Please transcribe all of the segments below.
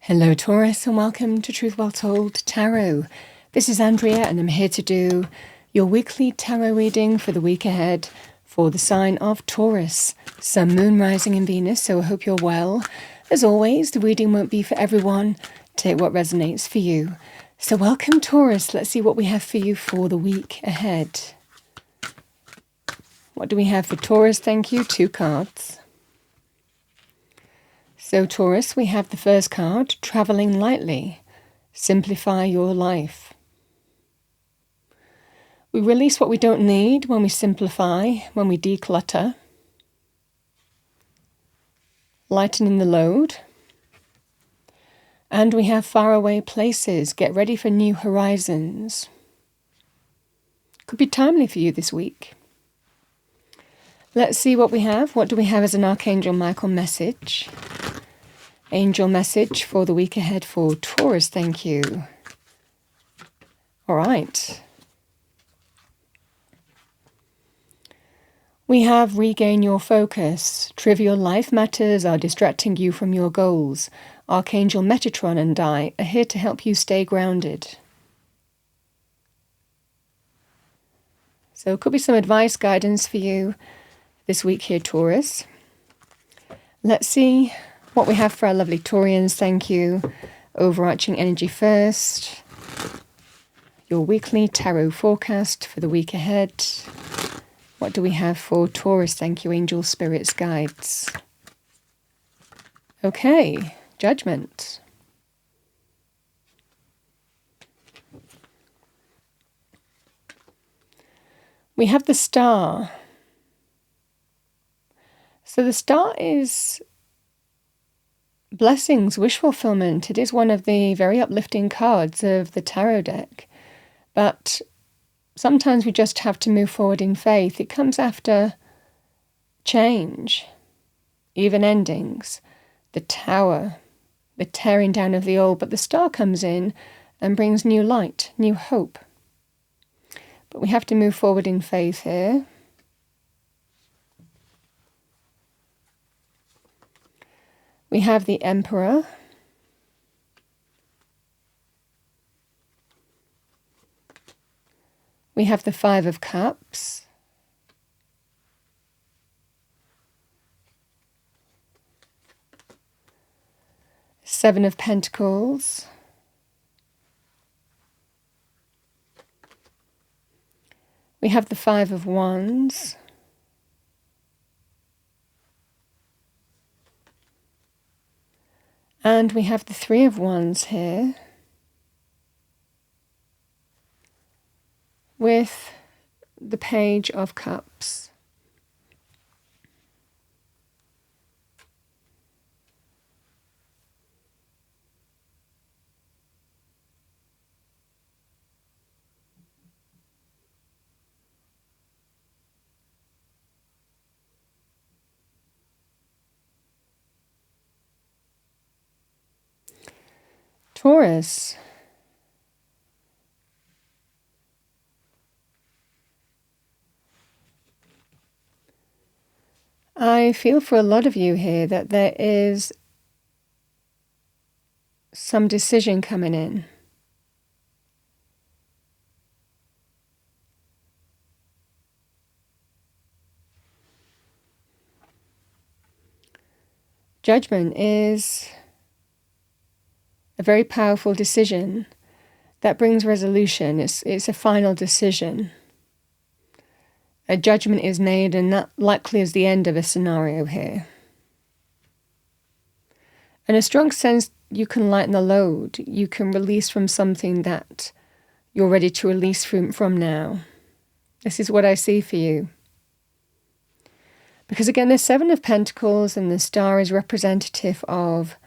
Hello Taurus and welcome to Truth Well Told Tarot. This is Andrea and I'm here to do your weekly tarot reading for the week ahead for the sign of Taurus, Sun, Moon, Rising in Venus, so I hope you're well. As always, the reading won't be for everyone. Take what resonates for you. So welcome Taurus, let's see what we have for you for the week ahead. What do we have for Taurus? Thank you. 2 cards. So Taurus, we have the first card, Traveling Lightly. Simplify your life. We release what we don't need when we simplify, when we declutter. Lightening the load. And we have faraway places. Get ready for new horizons. Could be timely for you this week. Let's see what we have. What do we have as an Archangel Michael message? Angel message for the week ahead for Taurus, thank you. All right. We have regain your focus. Trivial life matters are distracting you from your goals. Archangel Metatron and I are here to help you stay grounded. So it could be some advice, guidance for you this week here, Taurus. Let's see what we have for our lovely Taurians, thank you. Overarching energy first. Your weekly tarot forecast for the week ahead. What do we have for Taurus? Thank you, angel, spirits, guides. Okay, Judgment. We have the Star. So the Star is blessings, wish fulfillment. It is one of the very uplifting cards of the tarot deck. But sometimes we just have to move forward in faith. It comes after change, even endings, the Tower, the tearing down of the old. But the Star comes in and brings new light, new hope. But we have to move forward in faith here. We have the Emperor. We have the 5 of Cups. Seven of Pentacles. We have the 5 of Wands. And we have the 3 of Wands here with the Page of Cups. Taurus. I feel for a lot of you here that there is some decision coming in. Judgment is a very powerful decision that brings resolution. It's a final decision. A judgment is made, and that likely is the end of a scenario here. In a strong sense, you can lighten the load. You can release from something that you're ready to release from now. This is what I see for you. Because again, the 7 of Pentacles and the Star is representative of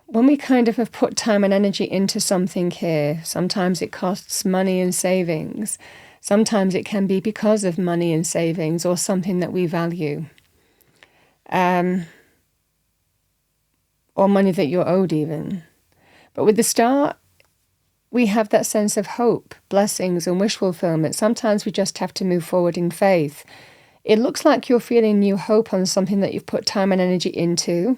when we kind of have put time and energy into something here. Sometimes it costs money and savings. Sometimes it can be because of money and savings or something that we value. Or money that you're owed even. But with the Star, we have that sense of hope, blessings and wish fulfillment. Sometimes we just have to move forward in faith. It looks like you're feeling new hope on something that you've put time and energy into.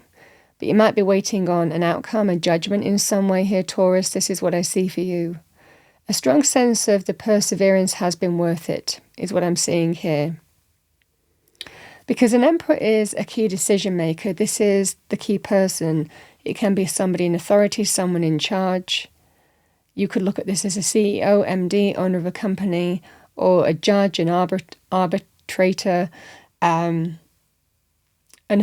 But you might be waiting on an outcome, a judgment in some way here, Taurus. This is what I see for you. A strong sense of the perseverance has been worth it, is what I'm seeing here. Because an Emperor is a key decision maker. This is the key person. It can be somebody in authority, someone in charge. You could look at this as a CEO, MD, owner of a company, or a judge, an arbitrator, and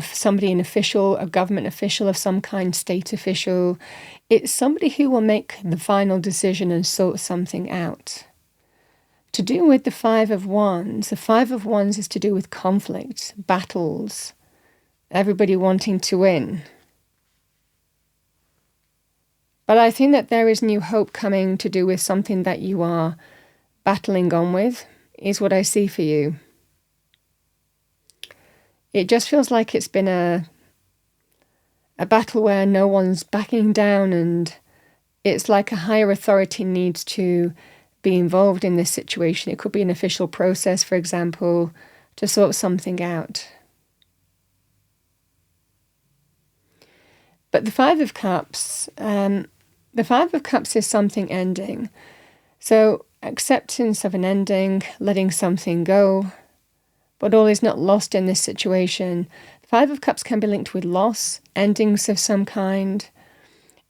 somebody, an official, a government official of some kind, state official. It's somebody who will make the final decision and sort something out. To do with the Five of Wands, the Five of Wands is to do with conflict, battles, everybody wanting to win. But I think that there is new hope coming to do with something that you are battling on with, is what I see for you. It just feels like it's been a battle where no one's backing down, and it's like a higher authority needs to be involved in this situation. It could be an official process, for example, to sort something out. But the Five of Cups is something ending. So acceptance of an ending, letting something go, but all is not lost in this situation. The Five of Cups can be linked with loss, endings of some kind,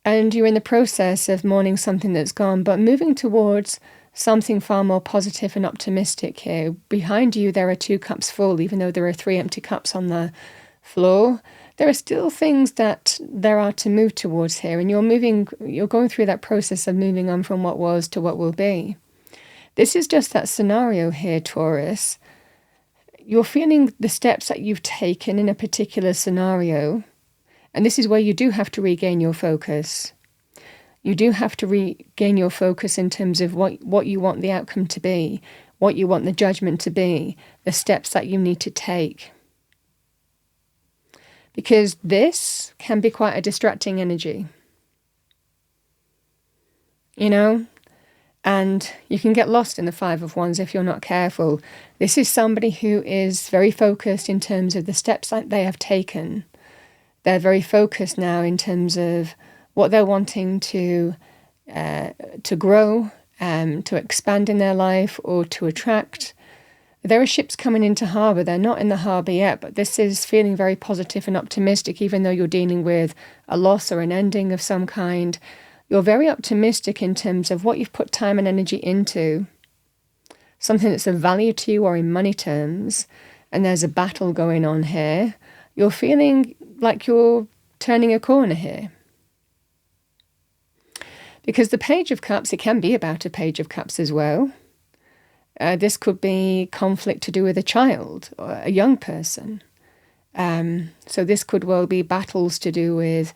and you're in the process of mourning something that's gone, but moving towards something far more positive and optimistic here. Behind you, there are 2 cups full, even though there are 3 empty cups on the floor. There are still things that there are to move towards here, and you're going through that process of moving on from what was to what will be. This is just that scenario here, Taurus. You're feeling the steps that you've taken in a particular scenario, and this is where you do have to regain your focus. You do have to regain your focus in terms of what you want the outcome to be, what you want the judgment to be, the steps that you need to take. Because this can be quite a distracting energy. And you can get lost in the Five of Wands if you're not careful. This is somebody who is very focused in terms of the steps that they have taken. They're very focused now in terms of what they're wanting to grow, to expand in their life, or to attract. There are ships coming into harbour. They're not in the harbour yet, but this is feeling very positive and optimistic, even though you're dealing with a loss or an ending of some kind. You're very optimistic in terms of what you've put time and energy into, something that's of value to you or in money terms, and there's a battle going on here. You're feeling like you're turning a corner here. Because the Page of Cups, it can be about a Page of Cups as well. This could be conflict to do with a child or a young person. So this could well be battles to do with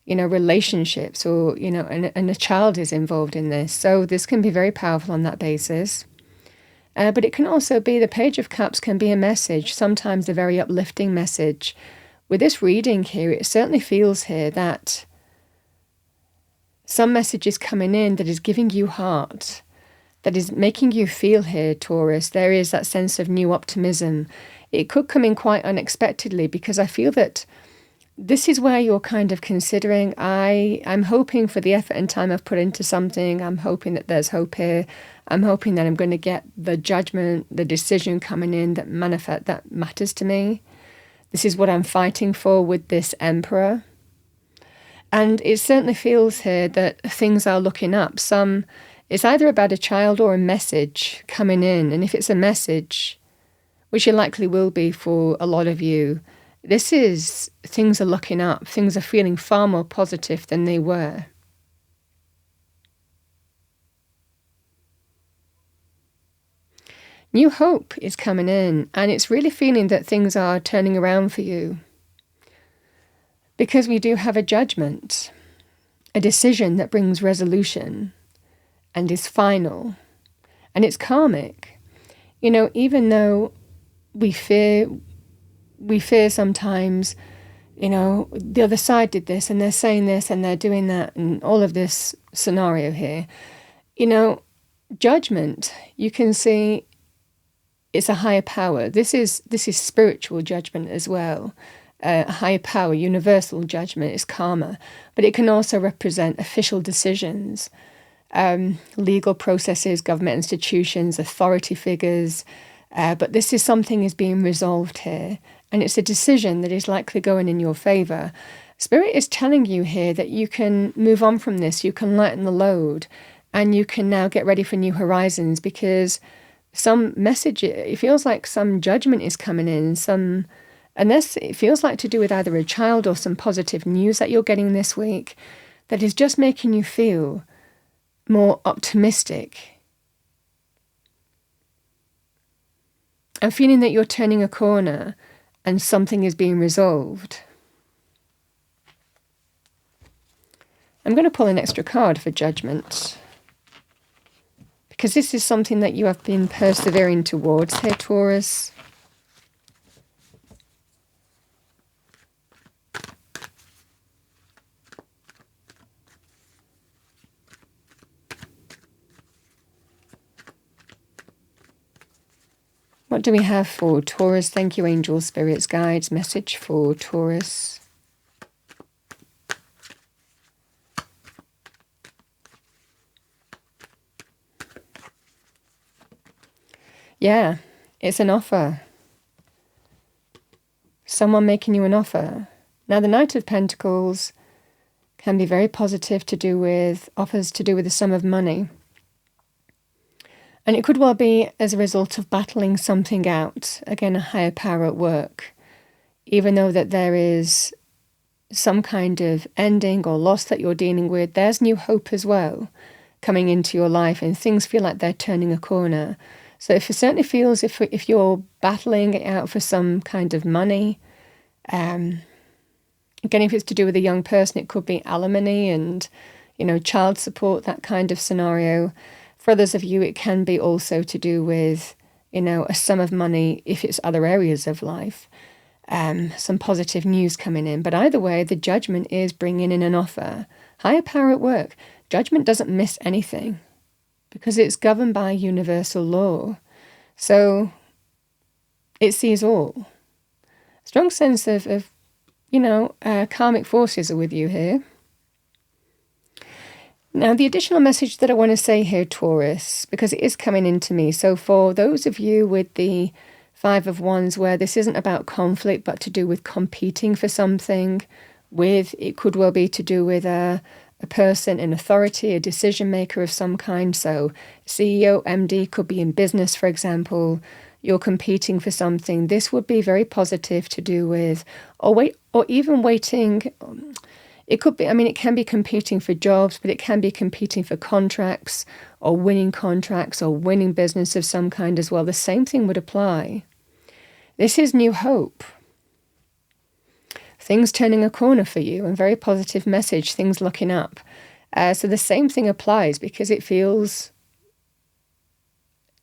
relationships, or, and a child is involved in this. So this can be very powerful on that basis. But it can also be, the Page of Cups can be a message, sometimes a very uplifting message. With this reading here, it certainly feels here that some message is coming in that is giving you heart, that is making you feel here, Taurus. There is that sense of new optimism. It could come in quite unexpectedly, because I feel that this is where you're kind of considering, I'm hoping for the effort and time I've put into something. I'm hoping that there's hope here. I'm hoping that I'm going to get the judgment, the decision coming in that matters to me. This is what I'm fighting for with this Emperor. And it certainly feels here that things are looking up. It's either about a child or a message coming in. And if it's a message, which it likely will be for a lot of you, this is, things are looking up. Things are feeling far more positive than they were. New hope is coming in, and it's really feeling that things are turning around for you. Because we do have a judgment, a decision that brings resolution and is final, and it's karmic. Even though we fear sometimes, the other side did this and they're saying this and they're doing that, and all of this scenario here, judgment, you can see it's a higher power. This is spiritual judgment as well. a higher power, universal judgment is karma, but it can also represent official decisions, legal processes, government institutions, authority figures. But this is something is being resolved here, and it's a decision that is likely going in your favor. Spirit is telling you here that you can move on from this, you can lighten the load, and you can now get ready for new horizons, because some message, it feels like some judgment is coming in, and this, it feels like to do with either a child or some positive news that you're getting this week that is just making you feel more optimistic. I'm feeling that you're turning a corner and something is being resolved. I'm going to pull an extra card for Judgment, because this is something that you have been persevering towards here, Taurus. What do we have for Taurus? Thank you, angels, spirits, guides. Message for Taurus. Yeah, it's an offer. Someone making you an offer. Now, the Knight of Pentacles can be very positive, to do with offers to do with the sum of money. And it could well be as a result of battling something out, again, a higher power at work. Even though that there is some kind of ending or loss that you're dealing with, there's new hope as well coming into your life, and things feel like they're turning a corner. So it certainly feels if you're battling it out for some kind of money, again, if it's to do with a young person, it could be alimony and, child support, that kind of scenario. For others of you, it can be also to do with, a sum of money if it's other areas of life, some positive news coming in. But either way, the Judgment is bringing in an offer. Higher power at work. Judgment doesn't miss anything, because it's governed by universal law. So it sees all. Strong sense of karmic forces are with you here. Now, the additional message that I want to say here, Taurus, because it is coming into me. So for those of you with the Five of Wands, where this isn't about conflict, but to do with competing for something, it could well be to do with a person in authority, a decision maker of some kind. So CEO, MD could be in business, for example. You're competing for something. This would be very positive to do with, or even waiting. It could be, it can be competing for jobs, but it can be competing for contracts or winning contracts or winning business of some kind as well. The same thing would apply. This is new hope. Things turning a corner for you, and very positive message, things looking up. So the same thing applies, because it feels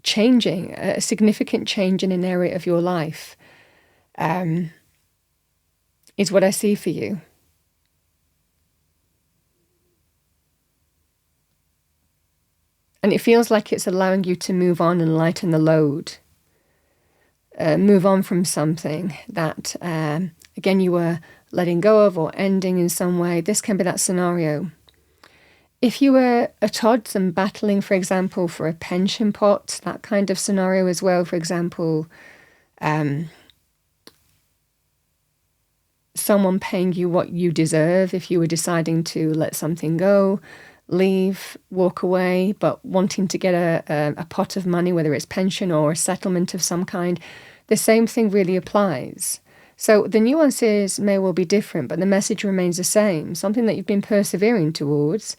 changing, a significant change in an area of your life is what I see for you. And it feels like it's allowing you to move on and lighten the load. Move on from something that, again, you were letting go of or ending in some way. This can be that scenario. If you were at odds and battling, for example, for a pension pot, that kind of scenario as well, for example, someone paying you what you deserve, if you were deciding to let something go, leave, walk away, but wanting to get a pot of money, whether it's pension or a settlement of some kind, the same thing really applies. So the nuances may well be different, but the message remains the same. Something that you've been persevering towards,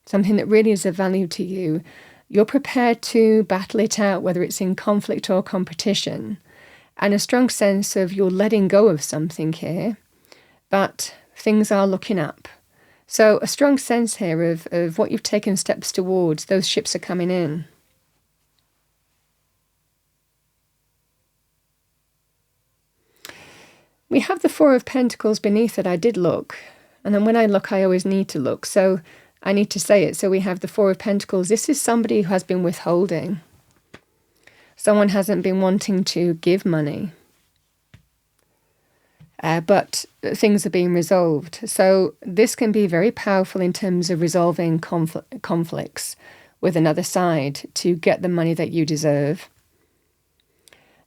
something that really is of value to you. You're prepared to battle it out, whether it's in conflict or competition. And a strong sense of you're letting go of something here, but things are looking up. So a strong sense here of what you've taken steps towards. Those ships are coming in. We have the Four of Pentacles beneath it. I did look. And then when I look, I always need to look. So I need to say it. So we have the Four of Pentacles. This is somebody who has been withholding. Someone hasn't been wanting to give money. but things are being resolved. So this can be very powerful in terms of resolving conflicts with another side to get the money that you deserve.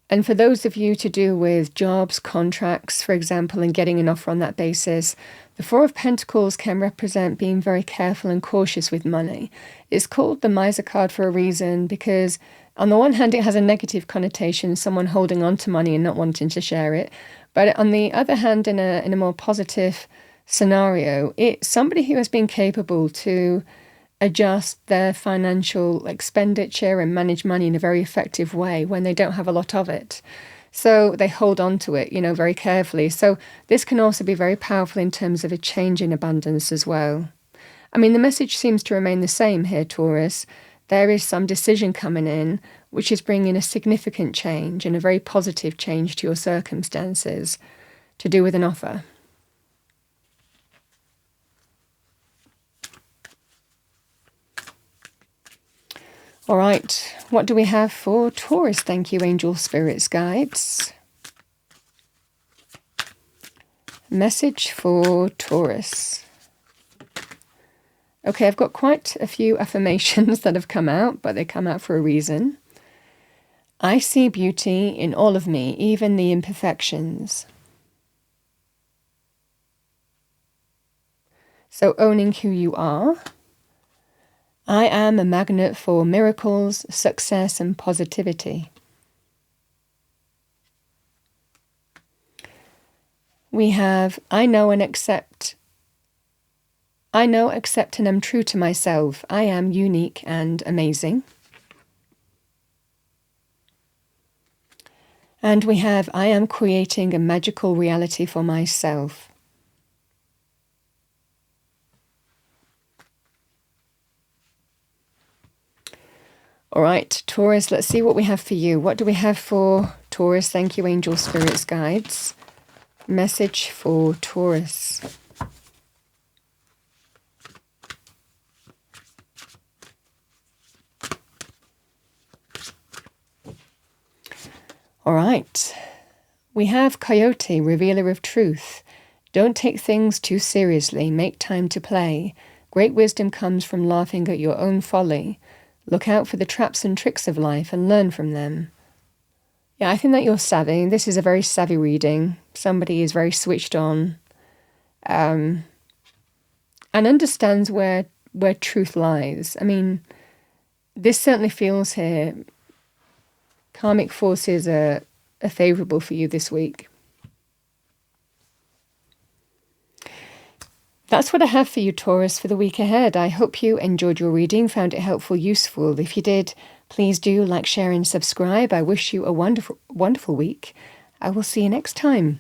And for those of you to do with jobs, contracts, for example, and getting an offer on that basis, the Four of Pentacles can represent being very careful and cautious with money. It's called the Miser card for a reason because on the one hand, it has a negative connotation, someone holding on to money and not wanting to share it. But on the other hand, in a more positive scenario, it's somebody who has been capable to adjust their financial expenditure and manage money in a very effective way when they don't have a lot of it. So they hold on to it, very carefully. So this can also be very powerful in terms of a change in abundance as well. I mean, the message seems to remain the same here, Taurus. There is some decision coming in, which is bringing a significant change and a very positive change to your circumstances to do with an offer. All right, what do we have for Taurus? Thank you, angel spirits, guides. Message for Taurus. Okay, I've got quite a few affirmations that have come out, but they come out for a reason. I see beauty in all of me, even the imperfections. So owning who you are. I am a magnet for miracles, success, and positivity. We have, I know, accept, and am true to myself. I am unique and amazing. And we have, I am creating a magical reality for myself. All right, Taurus, let's see what we have for you. What do we have for Taurus? Thank you, angel spirits, guides. Message for Taurus. All right, we have Coyote, revealer of truth. Don't take things too seriously. Make time to play. Great wisdom comes from laughing at your own folly. Look out for the traps and tricks of life and learn from them. Yeah, I think that you're savvy. This is a very savvy reading. Somebody is very switched on and understands where truth lies. I mean, this certainly feels here karmic forces are favourable for you this week. That's what I have for you, Taurus, for the week ahead. I hope you enjoyed your reading, found it helpful, useful. If you did, please do like, share, and subscribe. I wish you a wonderful, wonderful week. I will see you next time.